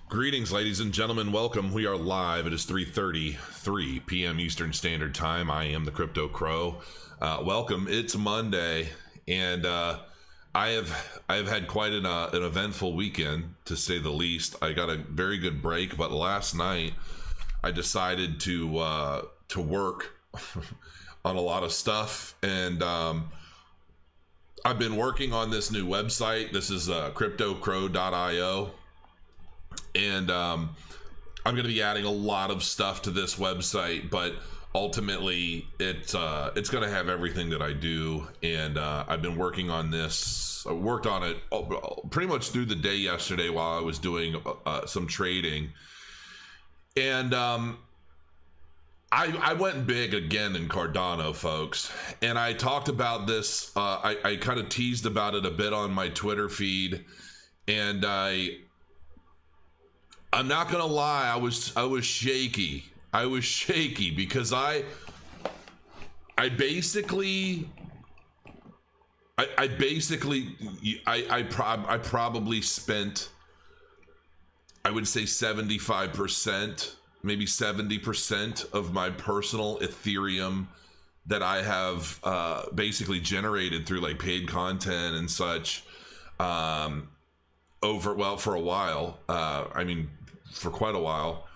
Greetings, ladies and gentlemen. Welcome. We are live. It is 3:33 p.m. Eastern Standard Time. I am the Crypto Crow. Welcome. It's Monday, and I have had quite an eventful weekend, to say the least. I got a very good break, but last night I decided to work on a lot of stuff, and I've been working on this new website. This is cryptocrow.io. And I'm going to be adding a lot of stuff to this website, but ultimately it's going to have everything that I do. And I've been working on this. I worked on it pretty much through the day yesterday while I was doing some trading. And I went big again in Cardano, folks. And I talked about this. I kind of teased about it a bit on my Twitter feed. And I'm not gonna lie, I was shaky. I was shaky because I probably spent, I would say 75%, maybe 70% of my personal Ethereum that I have basically generated through like paid content and such for a while. I mean, for quite a while.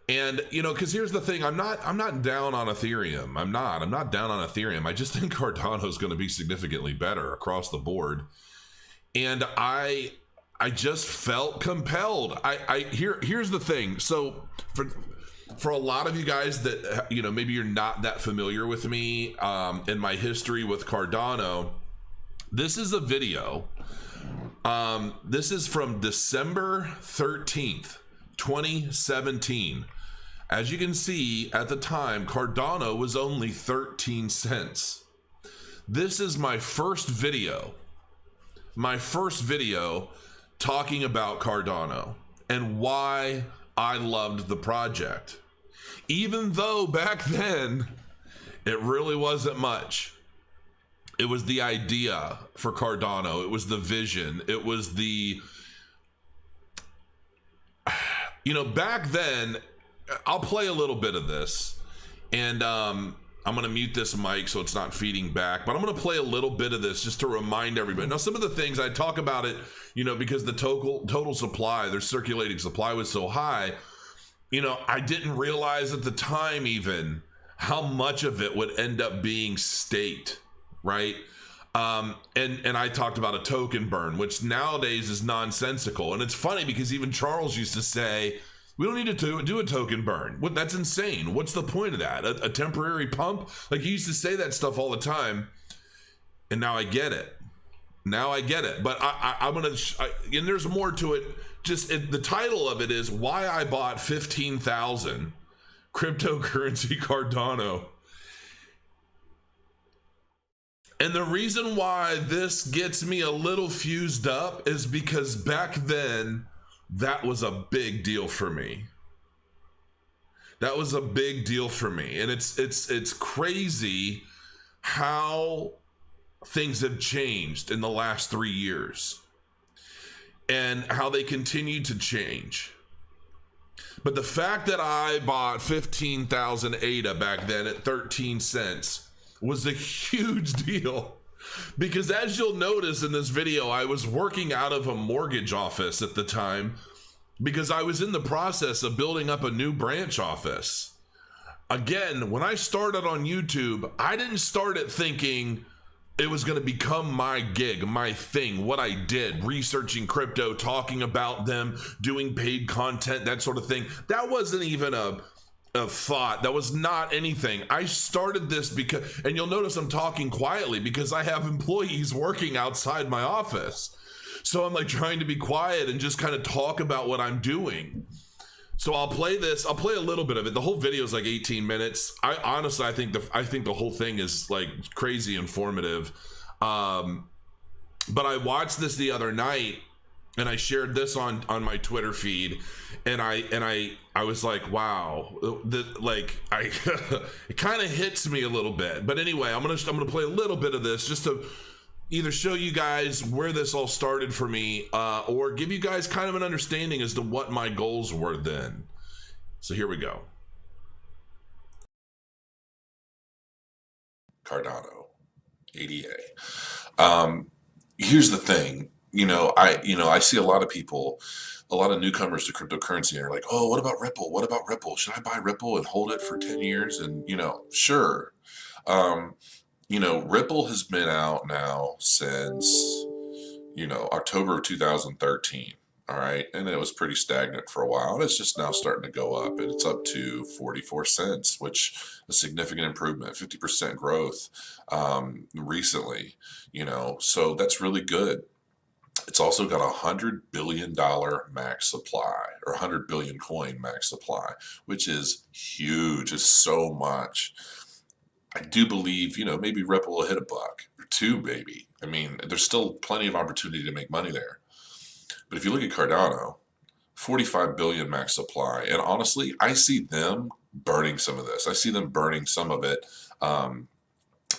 And because here's the thing, I'm not down on Ethereum. I'm not down on Ethereum. I just think Cardano is going to be significantly better across the board. And I just felt compelled. Here's the thing. So for a lot of you guys that maybe you're not that familiar with me in my history with Cardano, this is a video. This is from December 13th, 2017. As you can see, at the time, Cardano was only 13 cents. This is my first video talking about Cardano and why I loved the project. Even though back then, it really wasn't much. It was the idea for Cardano. It was the vision. It was the, back then, I'll play a little bit of this, and I'm going to mute this mic so it's not feeding back, but I'm going to play a little bit of this just to remind everybody. Now, some of the things I talk about it, because the total supply, their circulating supply was so high, I didn't realize at the time even how much of it would end up being staked. Right. And I talked about a token burn, which nowadays is nonsensical. And it's funny because even Charles used to say, we don't need to do a token burn. That's insane. What's the point of that? A temporary pump? Like, he used to say that stuff all the time. And now I get it. But I'm going to, and there's more to it. The title of it is why I bought 15,000 cryptocurrency Cardano. And the reason why this gets me a little fused up is because back then, that was a big deal for me. And it's crazy how things have changed in the last 3 years and how they continue to change. But the fact that I bought 15,000 ADA back then at 13 cents was a huge deal, because as you'll notice in this video, I was working out of a mortgage office at the time because I was in the process of building up a new branch office. Again, when I started on YouTube, I didn't start it thinking it was going to become my gig, my thing, what I did, researching crypto, talking about them, doing paid content, that sort of thing. That wasn't even a thought. That was not anything. I started this because, and you'll notice I'm talking quietly because I have employees working outside my office. So I'm like trying to be quiet and just kind of talk about what I'm doing. So I'll play this. I'll play a little bit of it. The whole video is like 18 minutes. I think the whole thing is like crazy informative. But I watched this the other night and I shared this on my Twitter feed, and I was like, wow, it kind of hits me a little bit. But anyway, I'm gonna play a little bit of this just to either show you guys where this all started for me, or give you guys kind of an understanding as to what my goals were then. So here we go. Cardano, ADA. Here's the thing. I see a lot of people, a lot of newcomers to cryptocurrency are like, oh, what about Ripple? What about Ripple? Should I buy Ripple and hold it for 10 years? And, sure. Ripple has been out now since, October of 2013. All right. And it was pretty stagnant for a while. And it's just now starting to go up. And it's up to 44 cents, which is a significant improvement, 50% growth recently, so that's really good. It's also got $100 billion max supply, or 100 billion coin max supply, which is huge. It's so much. I do believe, maybe Ripple will hit $1 or $2, maybe. I mean, there's still plenty of opportunity to make money there. But if you look at Cardano, 45 billion max supply. And honestly, I see them burning some of this. I see them burning some of it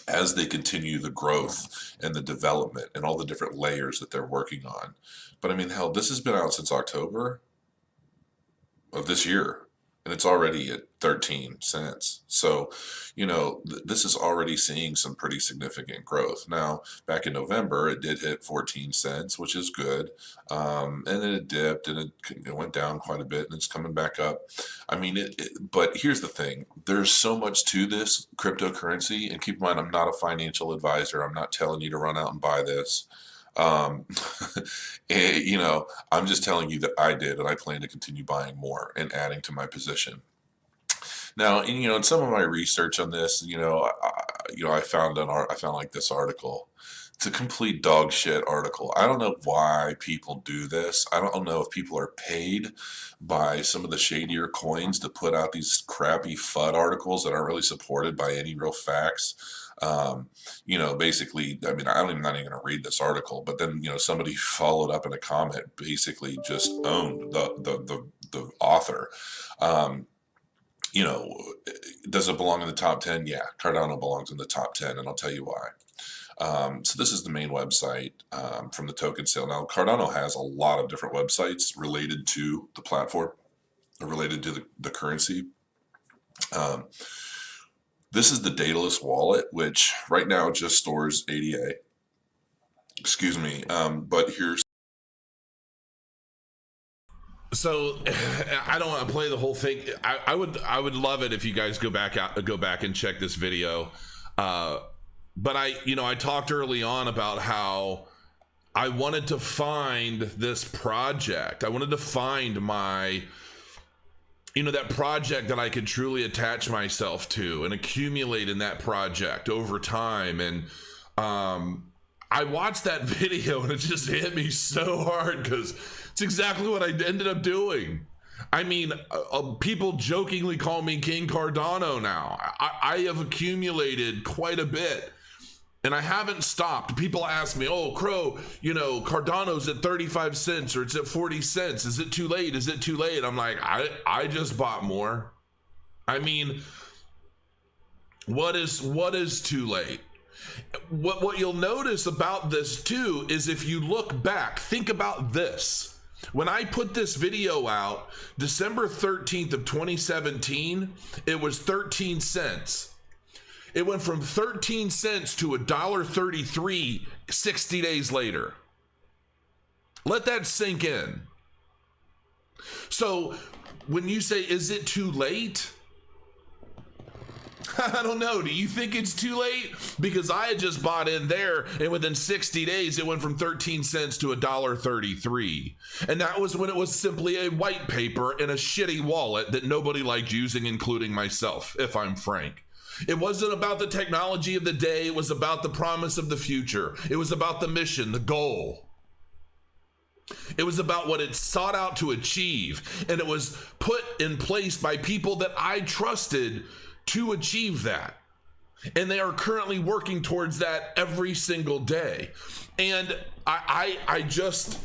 as they continue the growth and the development and all the different layers that they're working on. But I mean, hell, this has been out since October of this year, and it's already at 13 cents. So, this is already seeing some pretty significant growth. Now, back in November, it did hit 14 cents, which is good. And then it dipped and it went down quite a bit, and it's coming back up. I mean, but here's the thing. There's so much to this cryptocurrency, and keep in mind, I'm not a financial advisor. I'm not telling you to run out and buy this. I'm just telling you that I did, and I plan to continue buying more and adding to my position. Now, in some of my research on this, I found like this article. It's a complete dog shit article. I don't know why people do this. I don't know if people are paid by some of the shadier coins to put out these crappy FUD articles that aren't really supported by any real facts. Basically, I mean, I'm not even going to read this article, but then, somebody followed up in a comment, basically just owned the author. Does it belong in the top 10? Yeah, Cardano belongs in the top 10, and I'll tell you why. So this is the main website from the token sale. Now, Cardano has a lot of different websites related to the platform, related to the currency. This is the dataless wallet, which right now just stores ADA. Excuse me. But here's. So I don't want to play the whole thing. I would love it if you guys go back and check this video. But I talked early on about how I wanted to find this project. I wanted to find my, that project that I could truly attach myself to and accumulate in that project over time. And I watched that video and it just hit me so hard because it's exactly what I ended up doing. I mean, people jokingly call me King Cardano now. I have accumulated quite a bit. And I haven't stopped. People ask me, oh, Crow, Cardano's at 35 cents or it's at 40 cents. Is it too late? Is it too late? I'm like, I just bought more. I mean, what is too late? What you'll notice about this too is if you look back, think about this. When I put this video out, December 13th of 2017, it was 13 cents. It went from 13 cents to $1.33 60 days later. Let that sink in. So when you say, is it too late? I don't know. Do you think it's too late? Because I had just bought in there, and within 60 days, it went from 13 cents to $1.33. And that was when it was simply a white paper in a shitty wallet that nobody liked using, including myself, if I'm frank. It wasn't about the technology of the day. It was about the promise of the future. It was about the mission, the goal. It was about what it sought out to achieve. And it was put in place by people that I trusted to achieve that. And they are currently working towards that every single day. And I just,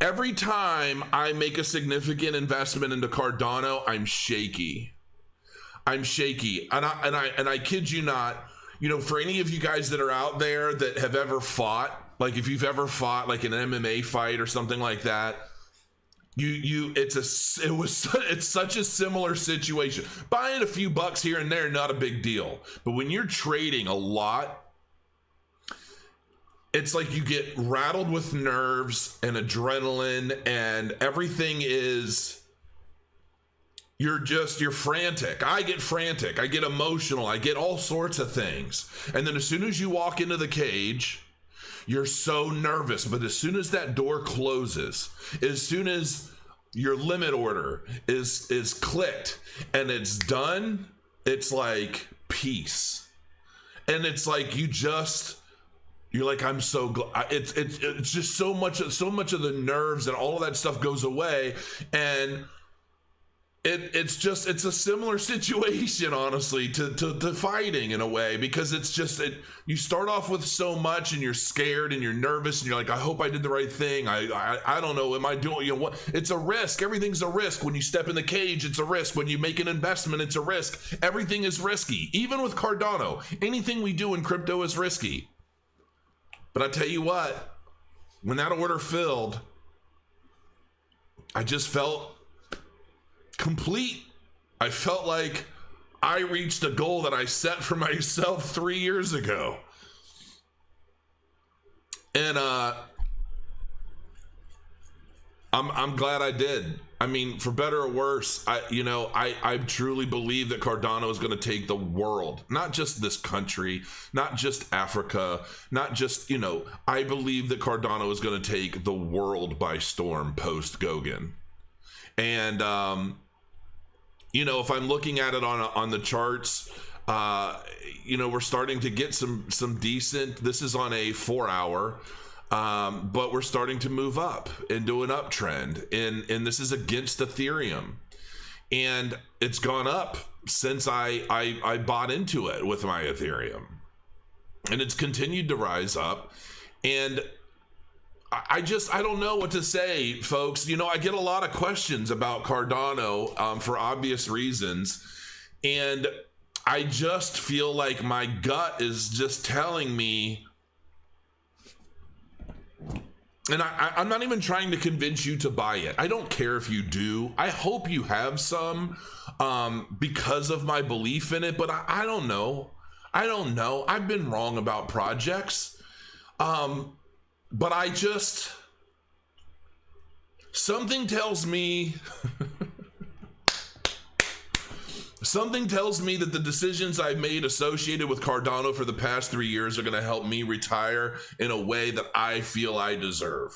every time I make a significant investment into Cardano, I'm shaky. And I kid you not, you know, for any of you guys that are out there that have ever fought, like if you've ever fought like an MMA fight or something like that, it's such a similar situation. Buying a few bucks here and there, not a big deal. But when you're trading a lot, it's like you get rattled with nerves and adrenaline, and everything is, you're frantic. I get frantic. I get emotional. I get all sorts of things. And then as soon as you walk into the cage, you're so nervous. But as soon as that door closes, as soon as your limit order is clicked and it's done, it's like peace. And it's like you're like, I'm so glad. It's just so much of the nerves and all of that stuff goes away, and it's a similar situation, honestly, to fighting in a way, because it's just you start off with so much and you're scared and you're nervous and you're like, I hope I did the right thing. I don't know, am I doing, you know what? It's a risk. Everything's a risk. When you step in the cage, it's a risk. When you make an investment, it's a risk. Everything is risky. Even with Cardano, anything we do in crypto is risky. But I tell you what, when that order filled, I just felt complete. I felt like I reached a goal that I set for myself 3 years ago. And I'm glad I did. I mean, for better or worse, I truly believe that Cardano is going to take the world, not just this country, not just Africa, not just, I believe that Cardano is going to take the world by storm post Goguen. And, if I'm looking at it on the charts, we're starting to get some decent, this is on a 4-hour, but we're starting to move up into an uptrend, and this is against Ethereum, and it's gone up since I bought into it with my Ethereum, and it's continued to rise up. And I don't know what to say, folks. I get a lot of questions about Cardano for obvious reasons, and I just feel like my gut is just telling me, and I'm not even trying to convince you to buy it. I don't care if you do. I hope you have some because of my belief in it, but I don't know. I've been wrong about projects. But something tells me that the decisions I've made associated with Cardano for the past 3 years are going to help me retire in a way that I feel I deserve,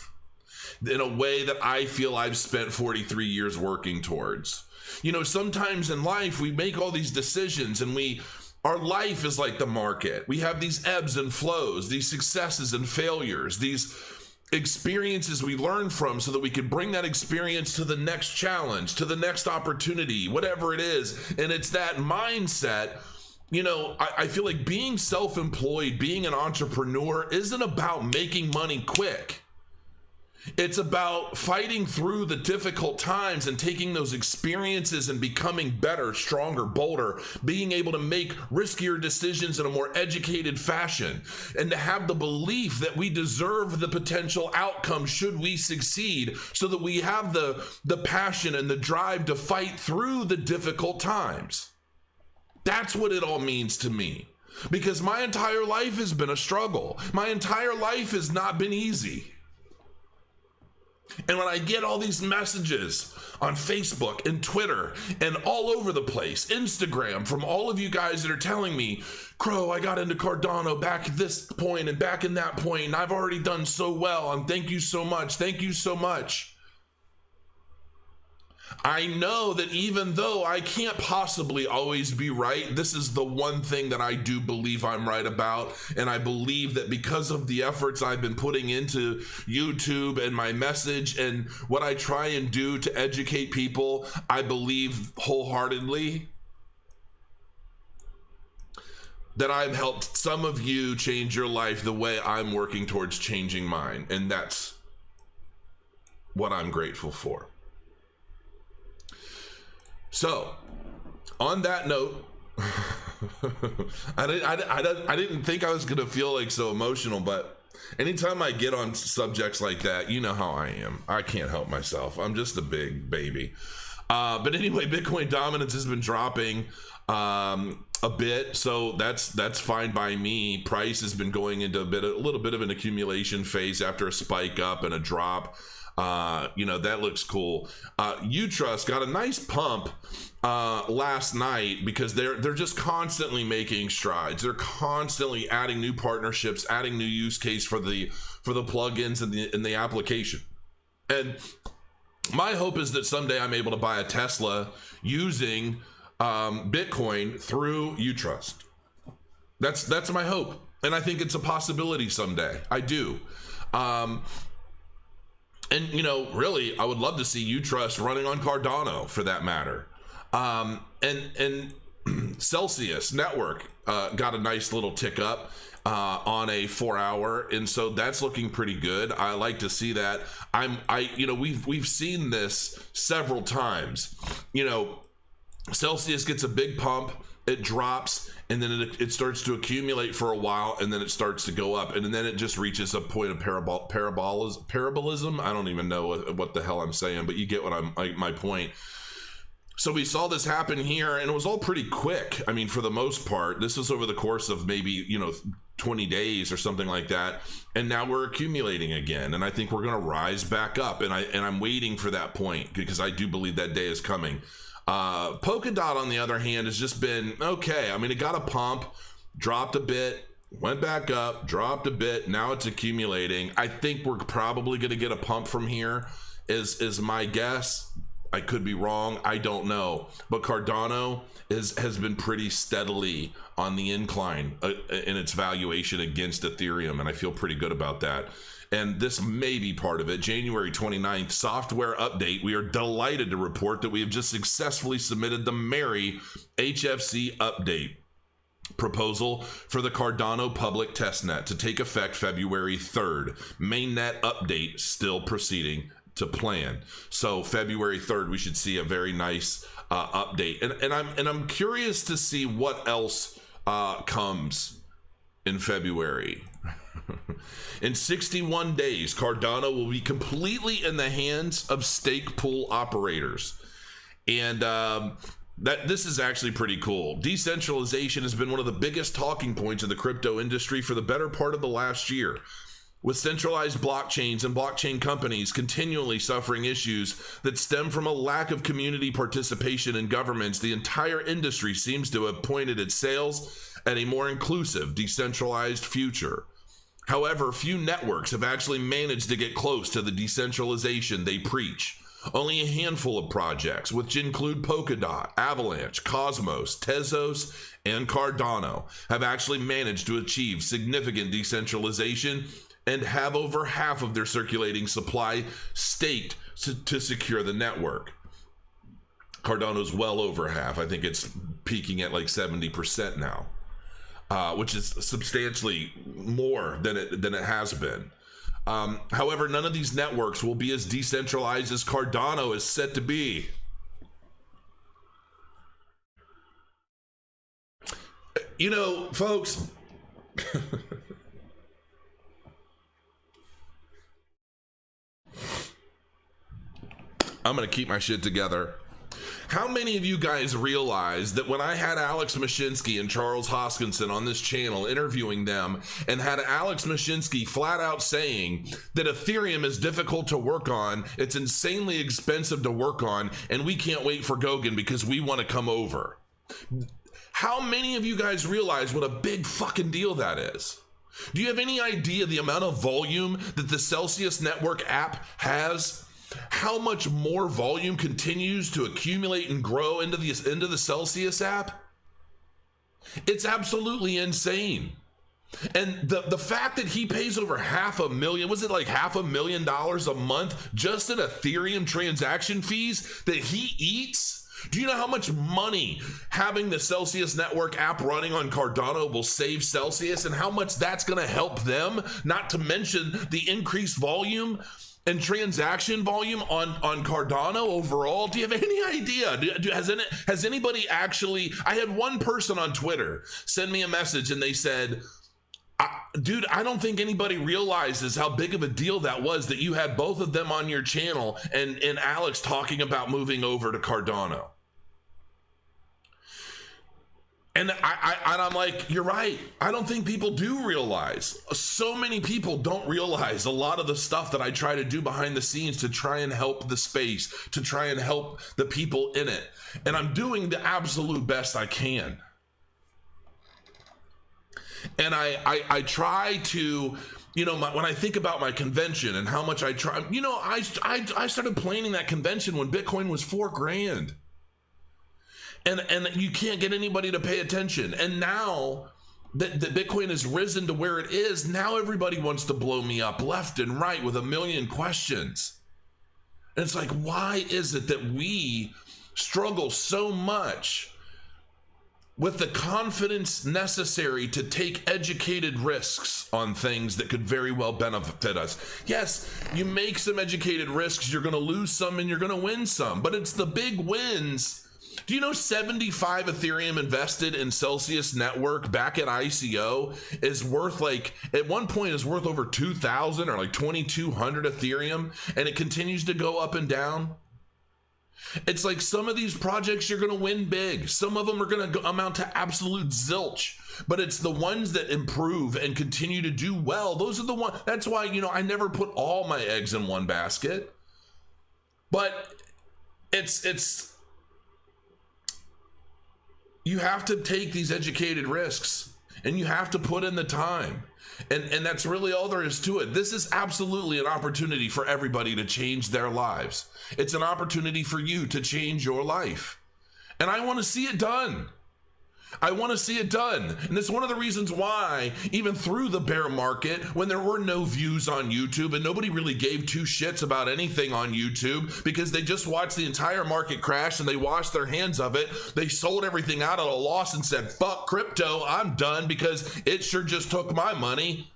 in a way that I feel I've spent 43 years working towards. Sometimes in life we make all these decisions, and our life is like the market. We have these ebbs and flows, these successes and failures, these experiences we learn from so that we can bring that experience to the next challenge, to the next opportunity, whatever it is. And it's that mindset. I feel like being self-employed, being an entrepreneur isn't about making money quick. It's about fighting through the difficult times and taking those experiences and becoming better, stronger, bolder, being able to make riskier decisions in a more educated fashion, and to have the belief that we deserve the potential outcome should we succeed, so that we have the passion and the drive to fight through the difficult times. That's what it all means to me, because my entire life has been a struggle. My entire life has not been easy. And when I get all these messages on Facebook and Twitter and all over the place, Instagram, from all of you guys that are telling me, Crow, I got into Cardano back at this point and back in that point, and I've already done so well, and thank you so much. Thank you so much. I know that even though I can't possibly always be right, this is the one thing that I do believe I'm right about. And I believe that because of the efforts I've been putting into YouTube and my message and what I try and do to educate people, I believe wholeheartedly that I've helped some of you change your life the way I'm working towards changing mine. And that's what I'm grateful for. So, on that note, I didn't think I was gonna feel like so emotional, but anytime I get on subjects like that, you know how I am. I can't help myself. I'm just a big baby. But anyway, Bitcoin dominance has been dropping a bit, so that's fine by me. Price has been going into a little bit of an accumulation phase after a spike up and a drop. That looks cool. Utrust got a nice pump last night because they're just constantly making strides. They're constantly adding new partnerships, adding new use case for the plugins in the application. And my hope is that someday I'm able to buy a Tesla using Bitcoin through Utrust. That's my hope, and I think it's a possibility someday. I do. And really, I would love to see Utrust running on Cardano, for that matter. And Celsius Network got a nice little tick up on a 4-hour, and so that's looking pretty good. I like to see that. We've seen this several times. Celsius gets a big pump, it drops, and then it starts to accumulate for a while, and then it starts to go up, and then it just reaches a point of parabolism. I don't even know what the hell I'm saying, but you get my point. So we saw this happen here, and it was all pretty quick. I mean, for the most part, this was over the course of maybe 20 days or something like that, and now we're accumulating again, and I think we're going to rise back up, and I'm waiting for that point because I do believe that day is coming. PolkaDot, on the other hand, has just been okay. I mean, it got a pump, dropped a bit, went back up, dropped a bit. Now it's accumulating. I think we're probably going to get a pump from here, is my guess. I could be wrong. I don't know. But Cardano has been pretty steadily on the incline in its valuation against Ethereum, and I feel pretty good about that. And this may be part of it. January 29th, software update. We are delighted to report that we have just successfully submitted the Mary HFC update proposal for the Cardano public testnet to take effect February 3rd. Mainnet update still proceeding to plan. So February 3rd, we should see a very nice update. And I'm curious to see what else comes in February. In 61 days, Cardano will be completely in the hands of stake pool operators. And this is actually pretty cool. Decentralization has been one of the biggest talking points of the crypto industry for the better part of the last year. With centralized blockchains and blockchain companies continually suffering issues that stem from a lack of community participation in governments, the entire industry seems to have pointed its sails at a more inclusive, decentralized future. However, few networks have actually managed to get close to the decentralization they preach. Only a handful of projects, which include PolkaDot, Avalanche, Cosmos, Tezos, and Cardano, have actually managed to achieve significant decentralization and have over half of their circulating supply staked to secure the network. Cardano's well over half. I think it's peaking at like 70% now. Which is substantially more than it has been. However, none of these networks will be as decentralized as Cardano is set to be. Folks, I'm going to keep my shit together. How many of you guys realize that when I had Alex Mashinsky and Charles Hoskinson on this channel interviewing them, and had Alex Mashinsky flat out saying that Ethereum is difficult to work on, it's insanely expensive to work on, and we can't wait for Goguen because we want to come over? How many of you guys realize what a big fucking deal that is? Do you have any idea the amount of volume that the Celsius Network app has? How much more volume continues to accumulate and grow into the Celsius app? It's absolutely insane. And the fact that he pays over $500,000, was it like $500,000 a month just in Ethereum transaction fees that he eats? Do you know how much money having the Celsius Network app running on Cardano will save Celsius, and how much that's going to help them? Not to mention the increased volume. and transaction volume on Cardano overall? Do you have any idea? Has anybody actually? I had one person on Twitter send me a message and they said, dude, I don't think anybody realizes how big of a deal that was that you had both of them on your channel and Alex talking about moving over to Cardano. And I'm like, you're right. I don't think people do realize. So many people don't realize a lot of the stuff that I try to do behind the scenes to try and help the space, to try and help the people in it. And I'm doing the absolute best I can. And I try to, you know, when I think about my convention and how much I try, you know, I started planning that convention when Bitcoin was $4,000. And you can't get anybody to pay attention. And now that Bitcoin has risen to where it is, now everybody wants to blow me up left and right with a million questions. And it's like, why is it that we struggle so much with the confidence necessary to take educated risks on things that could very well benefit us? Yes, you make some educated risks, you're gonna lose some and you're gonna win some, but it's the big wins. Do you know 75 Ethereum invested in Celsius Network back at ICO is worth, like, at one point is worth over 2,000 or like 2,200 Ethereum, and it continues to go up and down? It's like some of these projects you're going to win big. Some of them are going to amount to absolute zilch, but it's the ones that improve and continue to do well. Those are the ones. That's why, you know, I never put all my eggs in one basket, but it's you have to take these educated risks and you have to put in the time. And that's really all there is to it. This is absolutely an opportunity for everybody to change their lives. It's an opportunity for you to change your life. And I want to see it done. I want to see it done. And it's one of the reasons why, even through the bear market, when there were no views on YouTube and nobody really gave two shits about anything on YouTube because they just watched the entire market crash and they washed their hands of it, they sold everything out at a loss and said, fuck crypto, I'm done because it sure just took my money.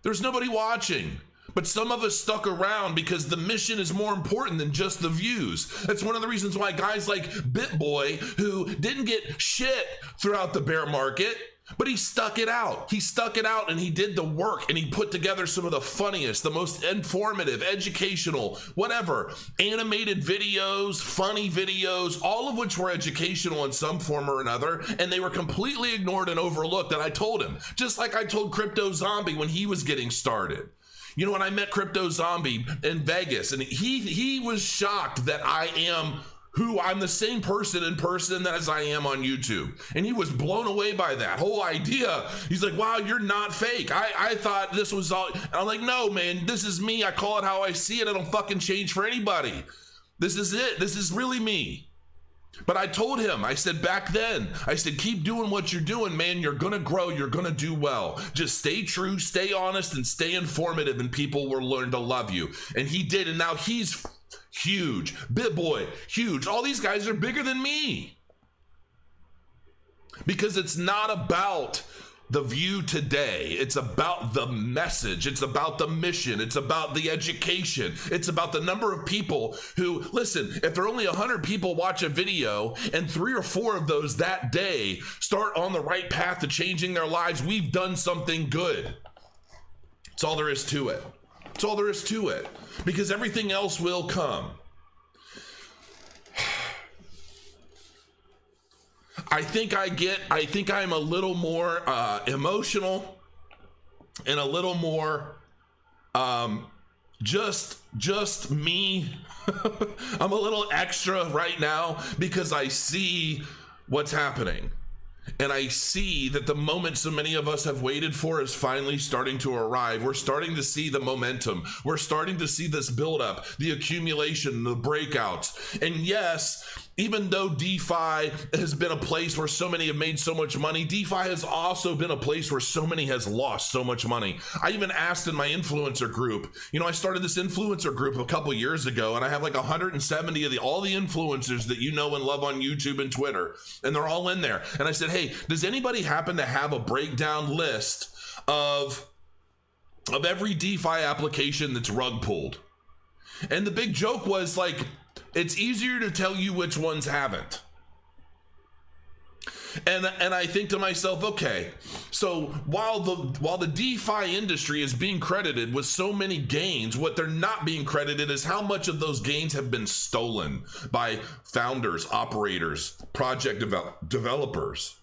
There's nobody watching. But some of us stuck around because the mission is more important than just the views. That's one of the reasons why guys like BitBoy, who didn't get shit throughout the bear market, but he stuck it out. He stuck it out and he did the work and he put together some of the funniest, the most informative, educational, whatever, animated videos, funny videos, all of which were educational in some form or another, and they were completely ignored and overlooked. And I told him, just like I told Crypto Zombie when he was getting started. You know, when I met Crypto Zombie in Vegas, and he was shocked that I'm the same person in person as I am on YouTube. And he was blown away by that whole idea. He's like, wow, you're not fake. I thought this was all. And I'm like, no, man, this is me. I call it how I see it. I don't fucking change for anybody. This is it. This is really me. But I told him, I said back then, I said, keep doing what you're doing, man. You're going to grow. You're going to do well. Just stay true, stay honest, and stay informative, and people will learn to love you. And he did. And now he's huge. BitBoy, huge. All these guys are bigger than me. Because it's not about the view today. It's about the message. It's about the mission. It's about the education. It's about the number of people who, listen, if there are only 100 people watch a video and 3 or 4 of those that day start on the right path to changing their lives, we've done something good. That's all there is to it. That's all there is to it. Because everything else will come. I think I'm a little more emotional and a little more just me. I'm a little extra right now because I see what's happening. And I see that the moment so many of us have waited for is finally starting to arrive. We're starting to see the momentum. We're starting to see this buildup, the accumulation, the breakouts. And yes, even though DeFi has been a place where so many have made so much money, DeFi has also been a place where so many has lost so much money. I even asked in my influencer group, you know, I started this influencer group a couple years ago, and I have like 170 of all the influencers that you know and love on YouTube and Twitter, and they're all in there. And I said, hey, does anybody happen to have a breakdown list of of every DeFi application that's rug pulled. And the big joke was like, it's easier to tell you which ones haven't. And I think to myself, okay, so while the DeFi industry is being credited with so many gains, what they're not being credited is how much of those gains have been stolen by founders, operators, project developers.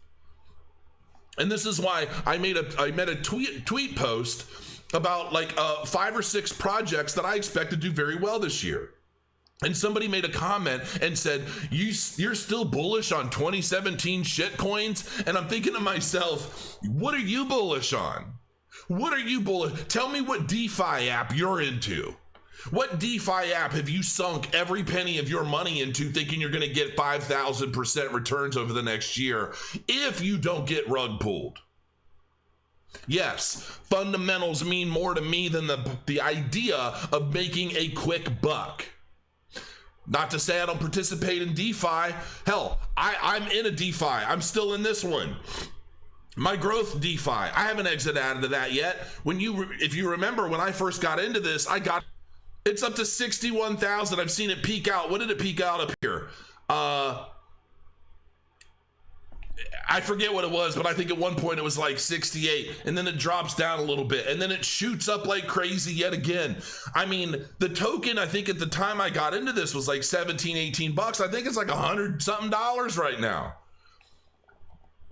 And this is why I made a tweet post about like 5 or 6 projects that I expect to do very well this year. And somebody made a comment and said, you're still bullish on 2017 shitcoins? And I'm thinking to myself, what are you bullish on? What are you bullish? Tell me what DeFi app you're into. What DeFi app have you sunk every penny of your money into thinking you're going to get 5,000% returns over the next year if you don't get rug pulled? Yes, fundamentals mean more to me than the idea of making a quick buck. Not to say I don't participate in DeFi. Hell, I'm in a DeFi. I'm still in this one. My growth DeFi. I haven't exited out of that yet. If you remember, when I first got into this, it's up to 61,000. I've seen it peak out. What did it peak out up here? I forget what it was, but I think at one point it was like 68, and then it drops down a little bit, and then it shoots up like crazy yet again. I mean, the token, I think at the time I got into this was like 17, 18 bucks. I think it's like $100 something right now.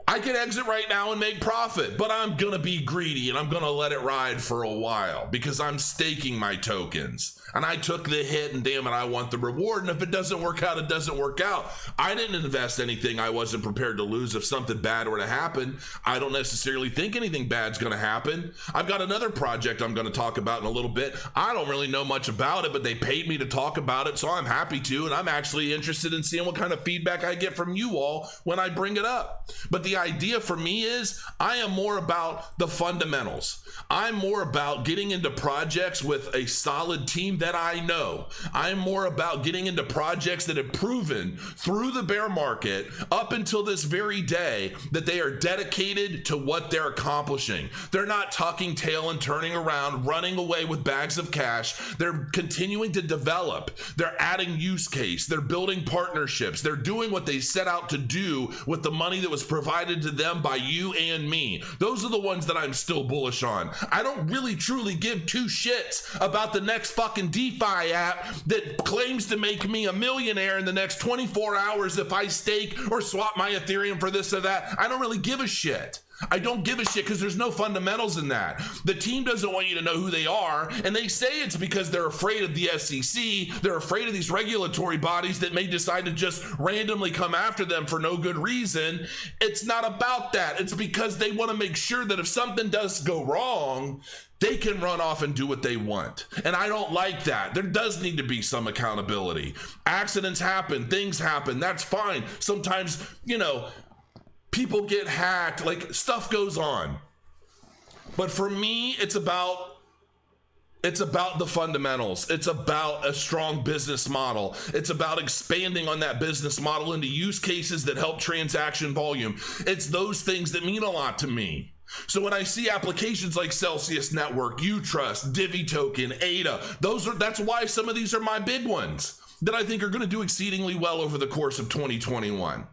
I could exit right now and make profit, but I'm gonna be greedy and I'm gonna let it ride for a while because I'm staking my tokens. And I took the hit, and damn it, I want the reward. And if it doesn't work out, it doesn't work out. I didn't invest anything I wasn't prepared to lose if something bad were to happen. I don't necessarily think anything bad's going to happen. I've got another project I'm going to talk about in a little bit. I don't really know much about it, but they paid me to talk about it, so I'm happy to. And I'm actually interested in seeing what kind of feedback I get from you all when I bring it up. But the idea for me is I am more about the fundamentals. I'm more about getting into projects with a solid team that I know. I'm more about getting into projects that have proven through the bear market up until this very day that they are dedicated to what they're accomplishing. They're not tucking tail and turning around, running away with bags of cash. They're continuing to develop. They're adding use case. They're building partnerships. They're doing what they set out to do with the money that was provided to them by you and me. Those are the ones that I'm still bullish on. I don't really truly give two shits about the next fucking DeFi app that claims to make me a millionaire in the next 24 hours if I stake or swap my Ethereum for this or that. I don't really give a shit. I don't give a shit because there's no fundamentals in that. The team doesn't want you to know who they are, and they say it's because they're afraid of the SEC. They're afraid of these regulatory bodies that may decide to just randomly come after them for no good reason. It's not about that. It's because they want to make sure that if something does go wrong, they can run off and do what they want. And I don't like that. There does need to be some accountability. Accidents happen, things happen, that's fine. Sometimes, people get hacked, like stuff goes on. But for me, it's about the fundamentals. It's about a strong business model. It's about expanding on that business model into use cases that help transaction volume. It's those things that mean a lot to me. So when I see applications like Celsius Network, Utrust, DIVI Token, ADA, that's why some of these are my big ones that I think are going to do exceedingly well over the course of 2021.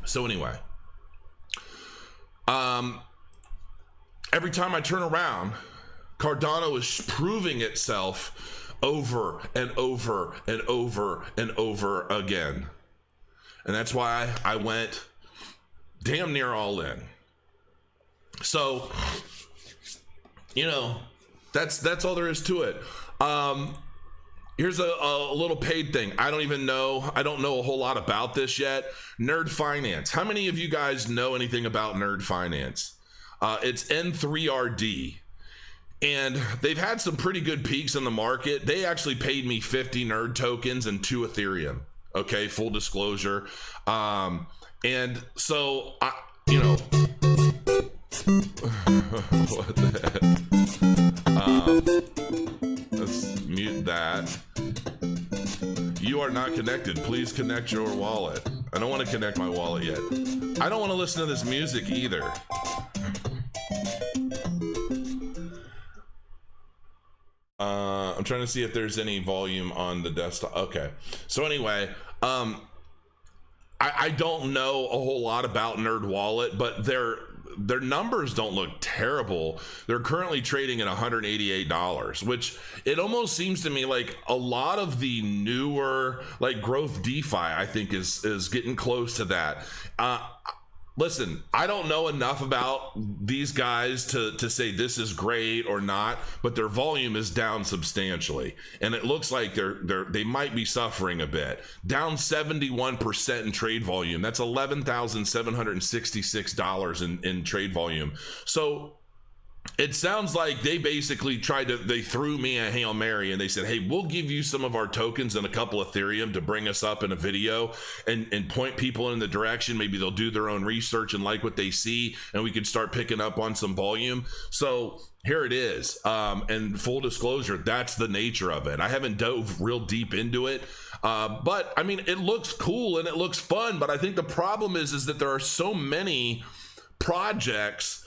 So anyway, every time I turn around, Cardano is proving itself over and over and over and over again. And that's why I went damn near all in. So, that's all there is to it. Here's a little paid thing. I don't know a whole lot about this yet. Nerd Finance. How many of you guys know anything about Nerd Finance? It's N3RD. And they've had some pretty good peaks in the market. They actually paid me 50 Nerd tokens and 2 Ethereum. Okay, full disclosure. And so, what the heck? Let's mute that. You are not connected. Please connect your wallet. I don't want to connect my wallet yet. I don't want to listen to this music either. I'm trying to see if there's any volume on the desktop. Okay. So anyway, I don't know a whole lot about NerdWallet, but their numbers don't look terrible. They're currently trading at $188, which it almost seems to me like a lot of the newer like growth DeFi, I think is getting close to that. Listen, I don't know enough about these guys to say this is great or not, but their volume is down substantially, and it looks like they might be suffering a bit. Down 71% in trade volume. That's $11,766 in trade volume. So it sounds like they basically they threw me a Hail Mary and they said, hey, we'll give you some of our tokens and a couple Ethereum to bring us up in a video and point people in the direction. Maybe they'll do their own research and like what they see, and we could start picking up on some volume. So here it is. And full disclosure, that's the nature of it. I haven't dove real deep into it. But I mean, it looks cool and it looks fun, but I think the problem is that there are so many projects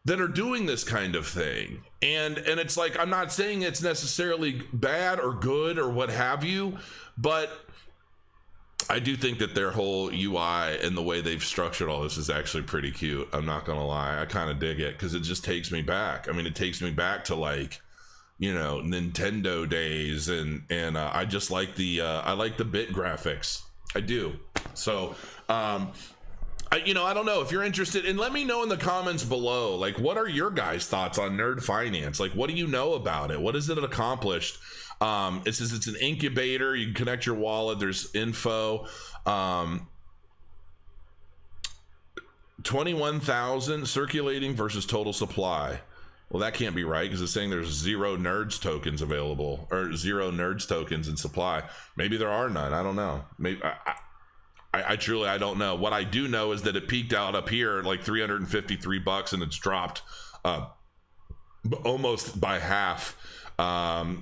that are doing this kind of thing, and it's like, I'm not saying it's necessarily bad or good or what have you, but I do think that their whole UI and the way they've structured all this is actually pretty cute. I'm not gonna lie, I kind of dig it because it just takes me back. I mean, it takes me back to, like, you know, Nintendo days, and I just like the I like the bit graphics. I do. So I don't know if you're interested, and let me know in the comments below, like, what are your guys' thoughts on Nerd Finance? Like, what do you know about it? What has it accomplished? It says it's an incubator. You can connect your wallet. There's info. 21,000 circulating versus total supply. Well, that can't be right because it's saying there's 0 nerds tokens available, or 0 nerds tokens in supply. Maybe there are none. I don't know. Maybe I truly, I don't know. What I do know is that it peaked out up here at like $353 and it's dropped almost by half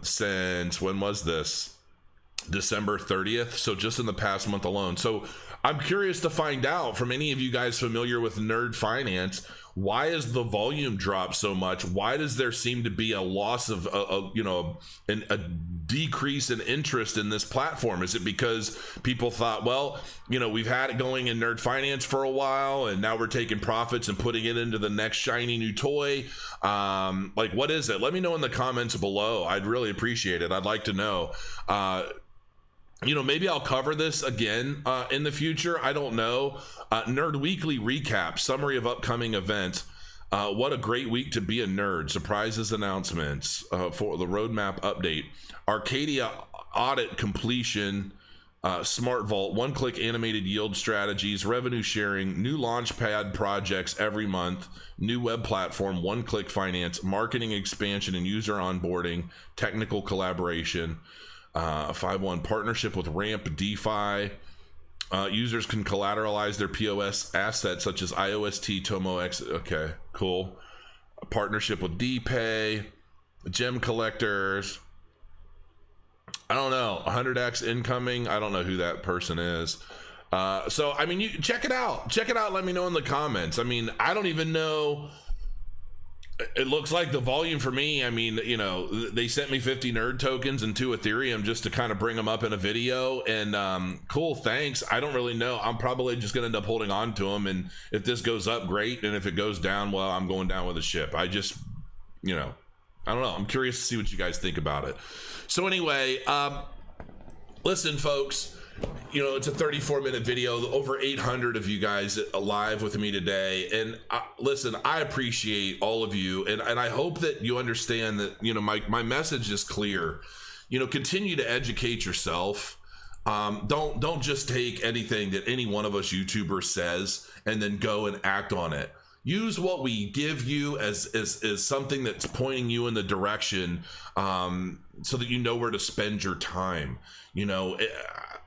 since, when was this? December 30th. So just in the past month alone. So I'm curious to find out from any of you guys familiar with Nerd Finance, why is the volume drop so much? Why does there seem to be a loss of a decrease in interest in this platform? Is it because people thought, well, we've had it going in Nerd Finance for a while and now we're taking profits and putting it into the next shiny new toy? Like, what is it? Let me know in the comments below. I'd really appreciate it. I'd like to know. Maybe I'll cover this again in the future. I don't know. Nerd Weekly recap, summary of upcoming events. What a great week to be a nerd. Surprises, announcements for the roadmap update. Arcadia audit completion. Smart Vault, one-click animated yield strategies, revenue sharing, new launchpad projects every month, new web platform, one-click finance, marketing expansion and user onboarding, technical collaboration. 5.1 partnership with Ramp DeFi. Users can collateralize their POS assets such as IOST, Tomox. Okay, cool. A partnership with DPay, gem collectors. I don't know. 100x incoming. I don't know who that person is. So I mean, you check it out. Check it out. Let me know in the comments. I mean, I don't even know. It looks like the volume for me, I mean, they sent me 50 nerd tokens and 2 Ethereum just to kind of bring them up in a video, and cool, thanks. I don't really know. I'm probably just gonna end up holding on to them, and if this goes up, great, and if it goes down, well, I'm going down with the ship. I just, I don't know. I'm curious to see what you guys think about it. So anyway, listen, folks, it's a 34-minute video, over 800 of you guys live with me today, and listen, I appreciate all of you, and I hope that you understand that my message is clear. Continue to educate yourself. Don't just take anything that any one of us YouTubers says and then go and act on it. Use what we give you as something that's pointing you in the direction, so that you know where to spend your time.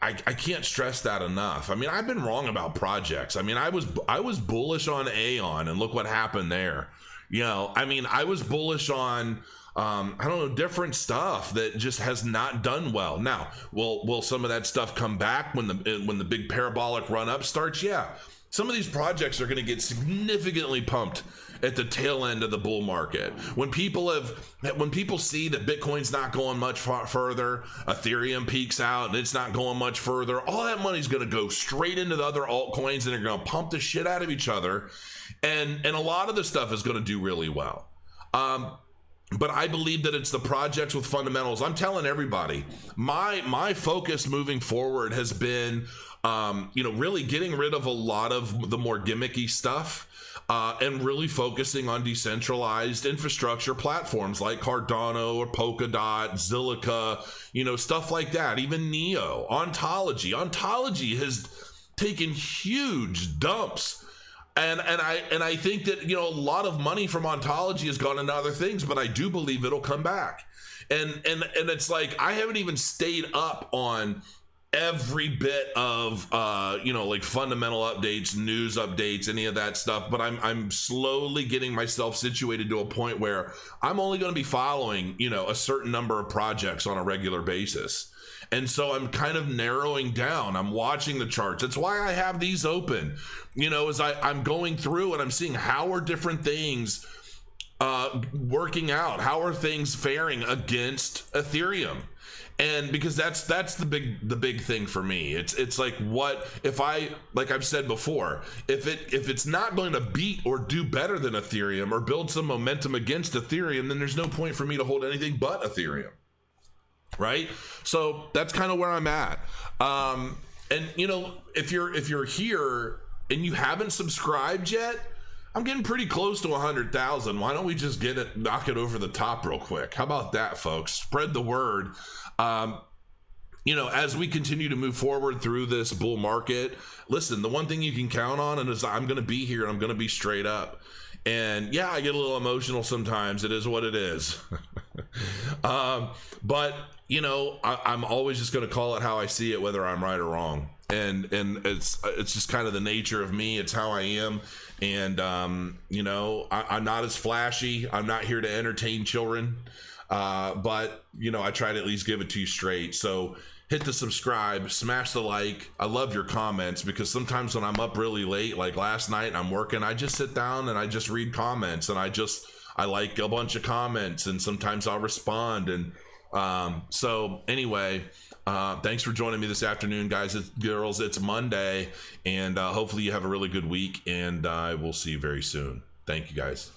I can't stress that enough. I mean, I've been wrong about projects. I mean, I was bullish on Aeon, and look what happened there. I mean, I was bullish on I don't know, different stuff that just has not done well. Now, will some of that stuff come back when the big parabolic run up starts? Yeah. Some of these projects are going to get significantly pumped at the tail end of the bull market. When people see that Bitcoin's not going much further, Ethereum peaks out and it's not going much further, all that money's going to go straight into the other altcoins and they're going to pump the shit out of each other. And a lot of the stuff is going to do really well. But I believe that it's the projects with fundamentals. I'm telling everybody, my focus moving forward has been, really getting rid of a lot of the more gimmicky stuff, and really focusing on decentralized infrastructure platforms like Cardano or PolkaDot, Zilliqa, stuff like that. Even Neo, Ontology. Ontology has taken huge dumps. And I think that, a lot of money from Ontology has gone into other things, but I do believe it'll come back. And it's like, I haven't even stayed up on every bit of, like fundamental updates, news updates, any of that stuff. But I'm slowly getting myself situated to a point where I'm only going to be following, a certain number of projects on a regular basis. And so I'm kind of narrowing down. I'm watching the charts. That's why I have these open, as I'm going through and I'm seeing how are different things working out. How are things faring against Ethereum? And because that's the big thing for me. It's like, what if like I've said before, if it's not going to beat or do better than Ethereum or build some momentum against Ethereum, then there's no point for me to hold anything but Ethereum. Right? So that's kind of where I'm at. And if you're here and you haven't subscribed yet, I'm getting pretty close to 100,000. Why don't we just knock it over the top real quick? How about that, folks? Spread the word. As we continue to move forward through this bull market, listen, the one thing you can count on is I'm going to be here and I'm going to be straight up. And yeah, I get a little emotional sometimes. It is what it is. But I'm always just going to call it how I see it, whether I'm right or wrong. And it's just kind of the nature of me. It's how I am. And, I'm not as flashy. I'm not here to entertain children. But I try to at least give it to you straight. So hit the subscribe, smash the like. I love your comments because sometimes when I'm up really late, like last night and I'm working, I just sit down and I just read comments and I like a bunch of comments and sometimes I'll respond. And, so anyway, thanks for joining me this afternoon, guys, girls. It's Monday and, hopefully you have a really good week and I will see you very soon. Thank you, guys.